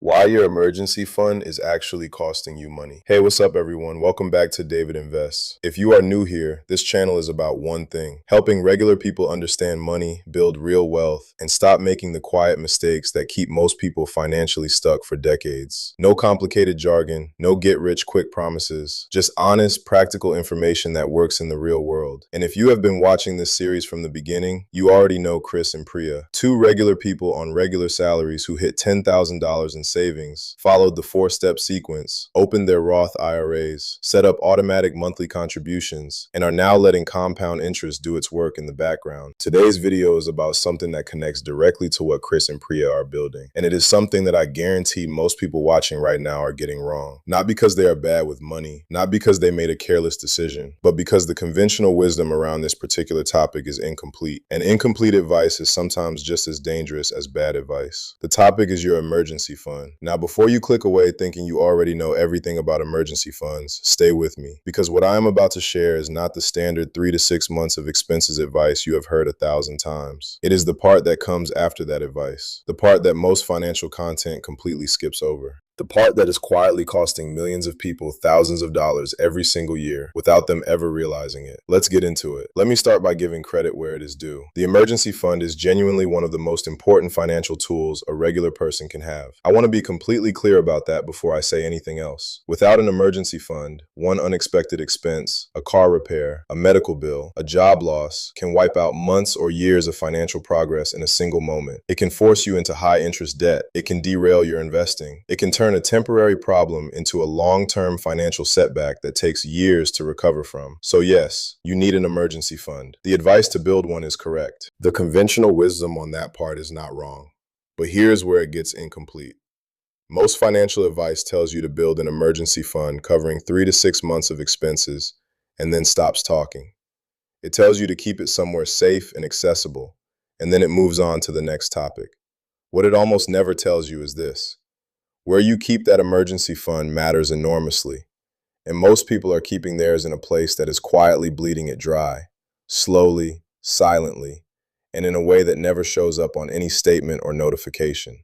Why your emergency fund is actually costing you money. Hey, what's up everyone? Welcome back to David Invests. If you are new here, this channel is about one thing: helping regular people understand money, build real wealth, and stop making the quiet mistakes that keep most people financially stuck for decades. No complicated jargon, no get-rich-quick promises, just honest, practical information that works in the real world. And if you have been watching this series from the beginning, you already know Chris and Priya, two regular people on regular salaries who hit $10,000 in savings, followed the four-step sequence, opened their Roth IRAs, set up automatic monthly contributions, and are now letting compound interest do its work in the background. Today's video is about something that connects directly to what Chris and Priya are building, and it is something that I guarantee most people watching right now are getting wrong. Not because they are bad with money, not because they made a careless decision, but because the conventional wisdom around this particular topic is incomplete. And incomplete advice is sometimes just as dangerous as bad advice. The topic is your emergency fund. Now, before you click away thinking you already know everything about emergency funds, stay with me, because what I am about to share is not the standard 3 to 6 months of expenses advice you have heard 1,000 times. It is the part that comes after that advice, the part that most financial content completely skips over. The part that is quietly costing millions of people thousands of dollars every single year without them ever realizing it. Let's get into it. Let me start by giving credit where it is due. The emergency fund is genuinely one of the most important financial tools a regular person can have. I want to be completely clear about that before I say anything else. Without an emergency fund, one unexpected expense, a car repair, a medical bill, a job loss can wipe out months or years of financial progress in a single moment. It can force you into high interest debt. It can derail your investing. It can turn a temporary problem into a long-term financial setback that takes years to recover from. So yes, you need an emergency fund. The advice to build one is correct. The conventional wisdom on that part is not wrong. But here's where it gets incomplete. Most financial advice tells you to build an emergency fund covering 3 to 6 months of expenses and then stops talking. It tells you to keep it somewhere safe and accessible, and then it moves on to the next topic. What it almost never tells you is this: where you keep that emergency fund matters enormously, and most people are keeping theirs in a place that is quietly bleeding it dry, slowly, silently, and in a way that never shows up on any statement or notification.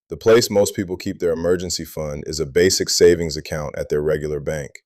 The place most people keep their emergency fund is a basic savings account at their regular bank,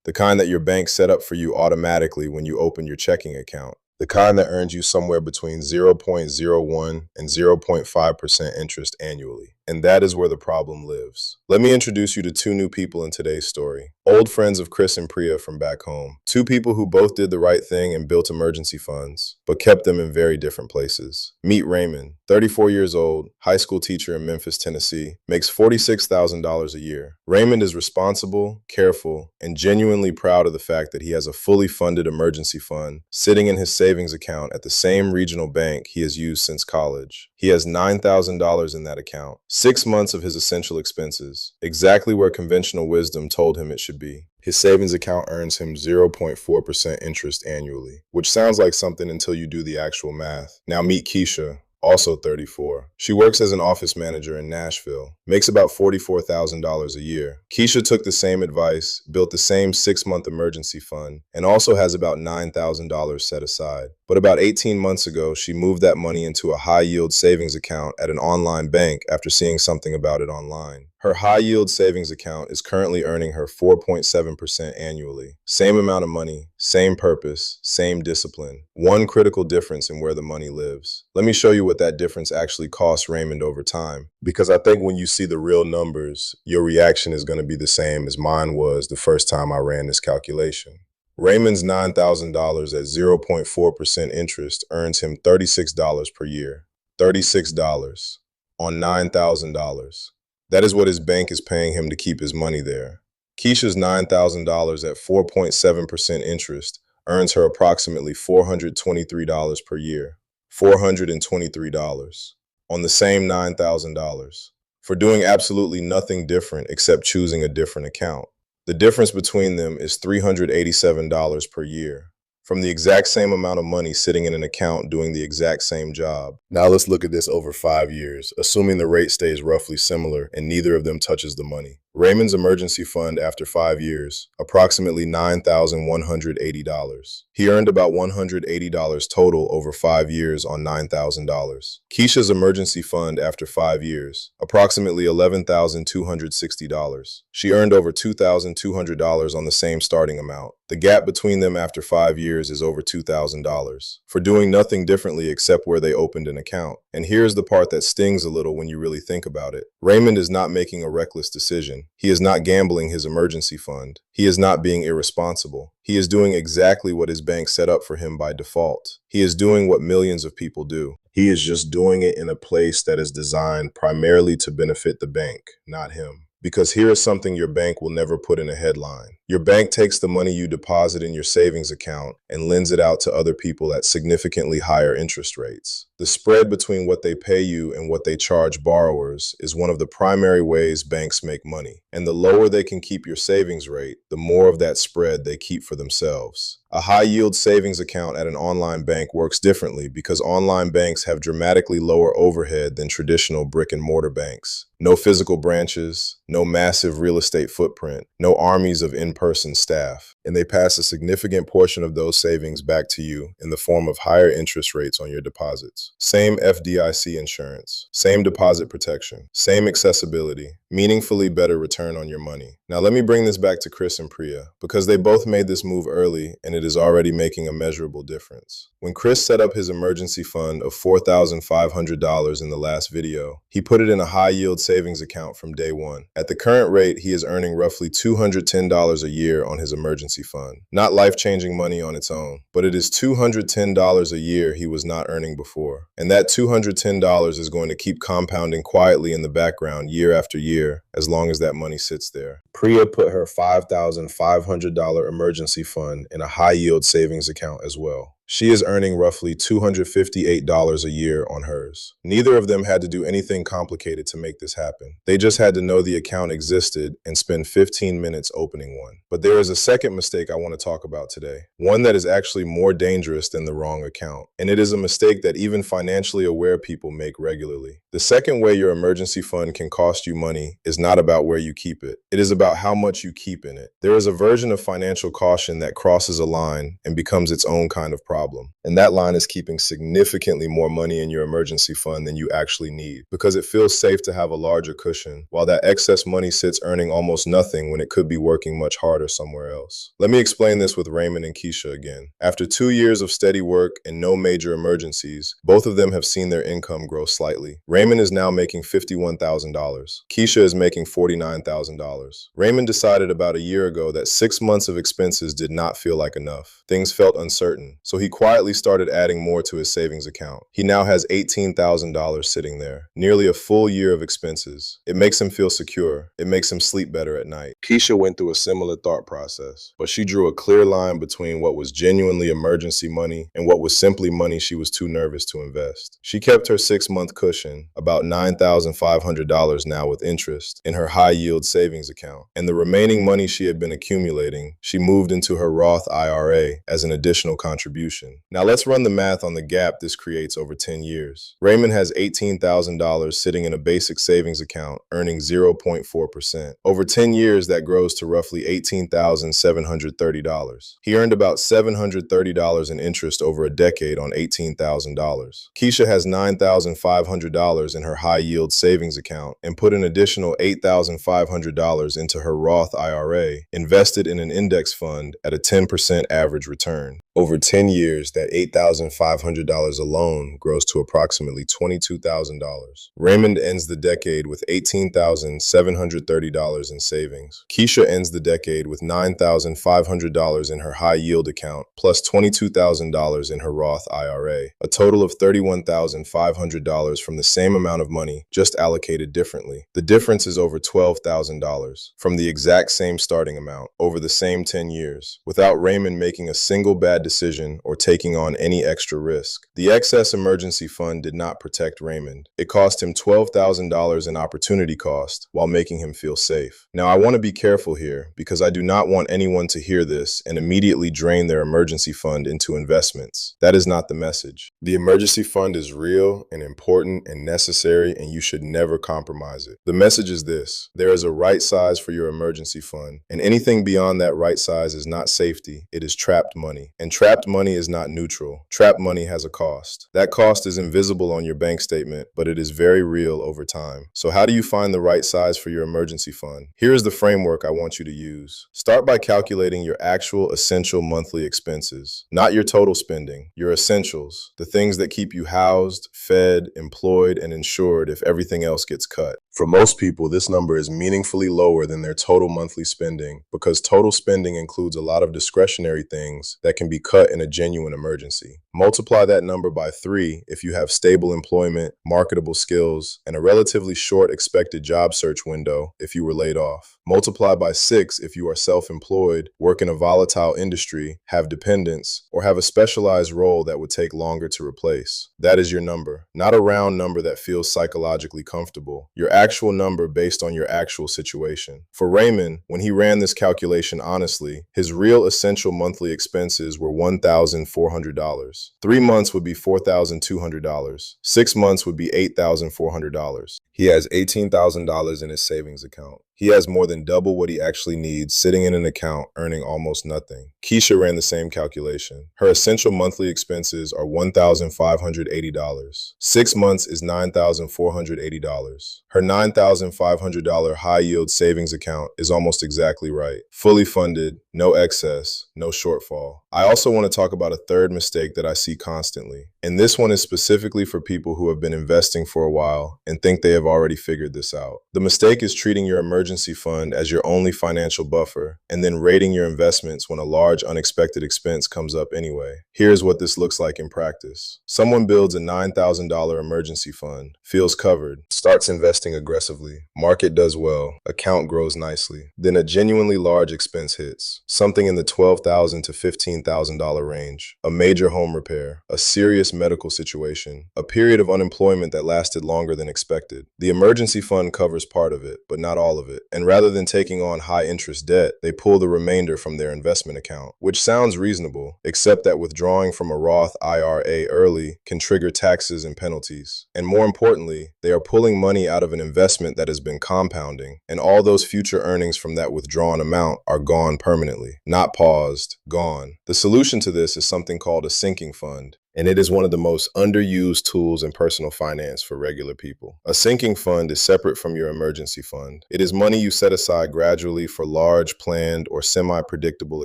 the kind that your bank set up for you automatically when you open your checking account. The kind that earns you somewhere between 0.01 and 0.5% interest annually. And that is where the problem lives. Let me introduce you to two new people in today's story. Old friends of Chris and Priya from back home. Two people who both did the right thing and built emergency funds, but kept them in very different places. Meet Raymond, 34 years old, high school teacher in Memphis, Tennessee, makes $46,000 a year. Raymond is responsible, careful, and genuinely proud of the fact that he has a fully funded emergency fund sitting in his savings account at the same regional bank he has used since college. He has $9,000 in that account, 6 months of his essential expenses, exactly where conventional wisdom told him it should be. His savings account earns him 0.4% interest annually, which sounds like something until you do the actual math. Now meet Keisha, also 34. She works as an office manager in Nashville, makes about $44,000 a year. Keisha took the same advice, built the same 6-month emergency fund, and also has about $9,000 set aside. But about 18 months ago, she moved that money into a high-yield savings account at an online bank after seeing something about it online. Her high-yield savings account is currently earning her 4.7% annually. Same amount of money, same purpose, same discipline. One critical difference in where the money lives. Let me show you what that difference actually costs Raymond over time, because I think when you see the real numbers, your reaction is going to be the same as mine was the first time I ran this calculation. Raymond's $9,000 at 0.4% interest earns him $36 per year. $36 on $9,000. That is what his bank is paying him to keep his money there. Keisha's $9,000 at 4.7% interest earns her approximately $423 per year. $423 on the same $9,000 for doing absolutely nothing different except choosing a different account. The difference between them is $387 per year, from the exact same amount of money sitting in an account doing the exact same job. Now let's look at this over 5 years, assuming the rate stays roughly similar and neither of them touches the money. Raymond's emergency fund after 5 years, approximately $9,180. He earned about $180 total over 5 years on $9,000. Keisha's emergency fund after 5 years, approximately $11,260. She earned over $2,200 on the same starting amount. The gap between them after 5 years is over $2,000 for doing nothing differently except where they opened an account. And here's the part that stings a little when you really think about it. Raymond is not making a reckless decision. He is not gambling his emergency fund. He is not being irresponsible. He is doing exactly what his bank set up for him by default. He is doing what millions of people do. He is just doing it in a place that is designed primarily to benefit the bank, not him. Because here is something your bank will never put in a headline. Your bank takes the money you deposit in your savings account and lends it out to other people at significantly higher interest rates. The spread between what they pay you and what they charge borrowers is one of the primary ways banks make money. And the lower they can keep your savings rate, the more of that spread they keep for themselves. A high-yield savings account at an online bank works differently because online banks have dramatically lower overhead than traditional brick-and-mortar banks. No physical branches, no massive real estate footprint, no armies of in-person staff. And they pass a significant portion of those savings back to you in the form of higher interest rates on your deposits. Same FDIC insurance, same deposit protection, same accessibility, meaningfully better return on your money. Now let me bring this back to Chris and Priya, because they both made this move early and it is already making a measurable difference. When Chris set up his emergency fund of $4,500 in the last video, he put it in a high-yield savings account from day one. At the current rate, he is earning roughly $210 a year on his emergency fund. Not life-changing money on its own, but it is $210 a year he was not earning before. And that $210 is going to keep compounding quietly in the background year after year, as long as that money sits there. Priya put her $5,500 emergency fund in a high-yield savings account as well. She is earning roughly $258 a year on hers. Neither of them had to do anything complicated to make this happen. They just had to know the account existed and spend 15 minutes opening one. But there is a second mistake I want to talk about today, one that is actually more dangerous than the wrong account. And it is a mistake that even financially aware people make regularly. The second way your emergency fund can cost you money is not about where you keep it. It is about how much you keep in it. There is a version of financial caution that crosses a line and becomes its own kind of problem. And that line is keeping significantly more money in your emergency fund than you actually need, because it feels safe to have a larger cushion, while that excess money sits earning almost nothing when it could be working much harder somewhere else. Let me explain this with Raymond and Keisha again. After 2 years of steady work and no major emergencies, both of them have seen their income grow slightly. Raymond is now making $51,000. Keisha is making $49,000. Raymond decided about a year ago that 6 months of expenses did not feel like enough. Things felt uncertain, so he quietly started adding more to his savings account. He now has $18,000 sitting there, nearly a full year of expenses. It makes him feel secure. It makes him sleep better at night. Keisha went through a similar thought process, but she drew a clear line between what was genuinely emergency money and what was simply money she was too nervous to invest. She kept her 6-month cushion, about $9,500 now with interest, in her high-yield savings account. And the remaining money she had been accumulating, she moved into her Roth IRA as an additional contribution. Now let's run the math on the gap this creates over 10 years. Raymond has $18,000 sitting in a basic savings account, earning 0.4%. Over 10 years, that grows to roughly $18,730. He earned about $730 in interest over a decade on $18,000. Keisha has $9,500 in her high-yield savings account and put an additional $8,500 into her Roth IRA, invested in an index fund at a 10% average return. Over 10 years, that $8,500 alone grows to approximately $22,000. Raymond ends the decade with $18,730 in savings. Keisha ends the decade with $9,500 in her high-yield account, plus $22,000 in her Roth IRA, a total of $31,500 from the same amount of money, just allocated differently. The difference is over $12,000 from the exact same starting amount over the same 10 years, without Raymond making a single bad decision or taking on any extra risk. The excess emergency fund did not protect Raymond. It cost him $12,000 in opportunity cost while making him feel safe. Now, I want to be careful here because I do not want anyone to hear this and immediately drain their emergency fund into investments. That is not the message. The emergency fund is real and important and necessary, and you should never compromise it. The message is this: there is a right size for your emergency fund, and anything beyond that right size is not safety, it is trapped money. And trapped money is not neutral. Trapped money has a cost. That cost is invisible on your bank statement, but it is very real over time. So how do you find the right size for your emergency fund? Here is the framework I want you to use. Start by calculating your actual essential monthly expenses, not your total spending, your essentials, the things that keep you housed, fed, employed, and insured if everything else gets cut. For most people, this number is meaningfully lower than their total monthly spending because total spending includes a lot of discretionary things that can be cut in a genuine emergency. Multiply that number by 3 if you have stable employment, marketable skills, and a relatively short expected job search window if you were laid off. Multiply by 6 if you are self-employed, work in a volatile industry, have dependents, or have a specialized role that would take longer to replace. That is your number, not a round number that feels psychologically comfortable. Your actual number based on your actual situation. For Raymond, when he ran this calculation honestly, his real essential monthly expenses were $1,400. 3 months would be $4,200. 6 months would be $8,400. He has $18,000 in his savings account. He has more than double what he actually needs sitting in an account earning almost nothing. Keisha ran the same calculation. Her essential monthly expenses are $1,580. 6 months is $9,480. Her $9,500 high-yield savings account is almost exactly right. Fully funded, no excess, no shortfall. I also want to talk about a third mistake that I see constantly. And this one is specifically for people who have been investing for a while and think they have already figured this out. The mistake is treating your emergency fund as your only financial buffer and then rating your investments when a large unexpected expense comes up anyway. Here's what this looks like in practice. Someone builds a $9,000 emergency fund, feels covered, starts investing aggressively, market does well, account grows nicely. Then a genuinely large expense hits, something in the $12,000 to $15,000 range, a major home repair, a serious medical situation, a period of unemployment that lasted longer than expected. The emergency fund covers part of it, but not all of it. And rather than taking on high interest debt, they pull the remainder from their investment account, which sounds reasonable, except that withdrawing from a Roth IRA early can trigger taxes and penalties. And more importantly, they are pulling money out of an investment that has been compounding, and all those future earnings from that withdrawn amount are gone permanently. Not paused, gone. The solution to this is something called a sinking fund. And it is one of the most underused tools in personal finance for regular people. A sinking fund is separate from your emergency fund. It is money you set aside gradually for large, planned, or semi-predictable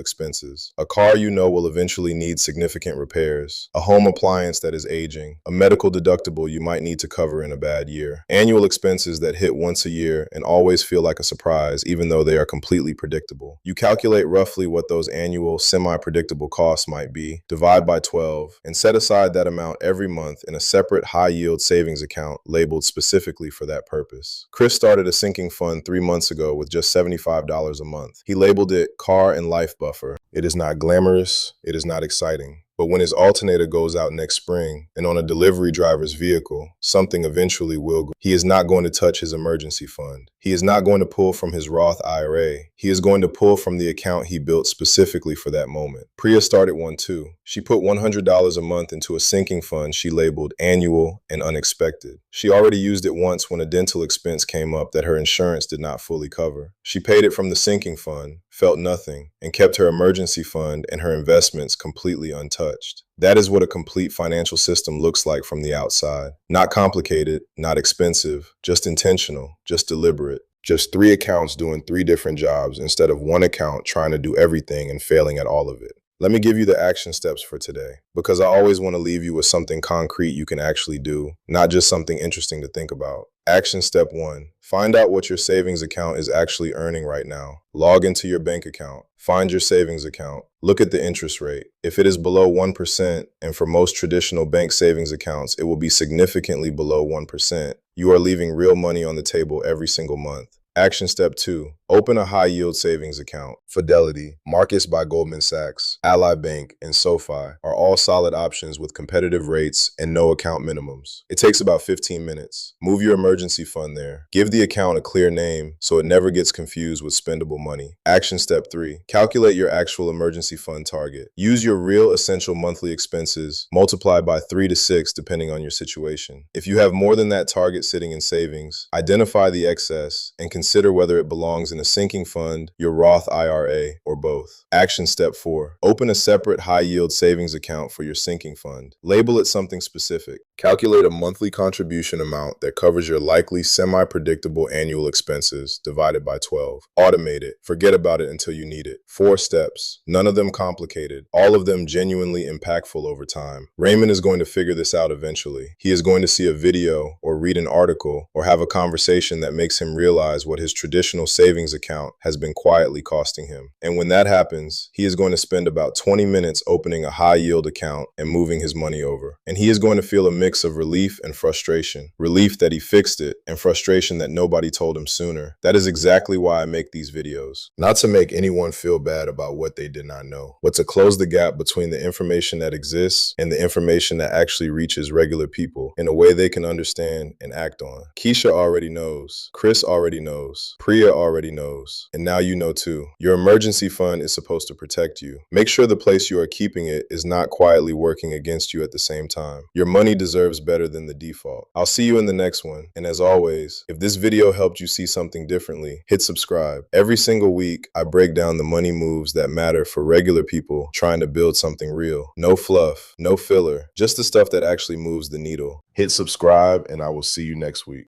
expenses. A car you know will eventually need significant repairs, a home appliance that is aging, a medical deductible you might need to cover in a bad year, annual expenses that hit once a year and always feel like a surprise even though they are completely predictable. You calculate roughly what those annual semi-predictable costs might be, divide by 12, and set aside that amount every month in a separate high-yield savings account labeled specifically for that purpose. Chris started a sinking fund 3 months ago with just $75 a month. He labeled it Car and Life Buffer. It is not glamorous, it is not exciting. But when his alternator goes out next spring and on a delivery driver's vehicle, something eventually will go. He is not going to touch his emergency fund. He is not going to pull from his Roth IRA. He is going to pull from the account he built specifically for that moment. Priya started one too. She put $100 a month into a sinking fund she labeled annual and unexpected. She already used it once when a dental expense came up that her insurance did not fully cover. She paid it from the sinking fund, felt nothing, and kept her emergency fund and her investments completely untouched. That is what a complete financial system looks like from the outside. Not complicated, not expensive, just intentional, just deliberate. Just 3 accounts doing 3 different jobs instead of 1 account trying to do everything and failing at all of it. Let me give you the action steps for today, because I always want to leave you with something concrete you can actually do, not just something interesting to think about. Action step 1, find out what your savings account is actually earning right now. Log into your bank account, find your savings account, look at the interest rate. If it is below 1%, and for most traditional bank savings accounts, it will be significantly below 1%, you are leaving real money on the table every single month. Action step 2. Open a high-yield savings account. Fidelity, Marcus by Goldman Sachs, Ally Bank, and SoFi are all solid options with competitive rates and no account minimums. It takes about 15 minutes. Move your emergency fund there. Give the account a clear name so it never gets confused with spendable money. Action step 3. Calculate your actual emergency fund target. Use your real essential monthly expenses, multiply by 3 to 6 depending on your situation. If you have more than that target sitting in savings, identify the excess and consider whether it belongs in a sinking fund, your Roth IRA, or both. Action step 4. Open a separate high-yield savings account for your sinking fund. Label it something specific. Calculate a monthly contribution amount that covers your likely semi-predictable annual expenses divided by 12. Automate it. Forget about it until you need it. 4 steps. None of them complicated. All of them genuinely impactful over time. Raymond is going to figure this out eventually. He is going to see a video or read an article or have a conversation that makes him realize what his traditional savings account has been quietly costing him. And when that happens, he is going to spend about 20 minutes opening a high-yield account and moving his money over. And he is going to feel a mix of relief and frustration. Relief that he fixed it, and frustration that nobody told him sooner. That is exactly why I make these videos. Not to make anyone feel bad about what they did not know, but to close the gap between the information that exists and the information that actually reaches regular people in a way they can understand and act on. Keisha already knows. Chris already knows. Priya already knows. And now you know too. Your emergency fund is supposed to protect you. Make sure the place you are keeping it is not quietly working against you at the same time. Your money deserves better than the default. I'll see you in the next one. And as always, if this video helped you see something differently, hit subscribe. Every single week, I break down the money moves that matter for regular people trying to build something real. No fluff, no filler, just the stuff that actually moves the needle. Hit subscribe, and I will see you next week.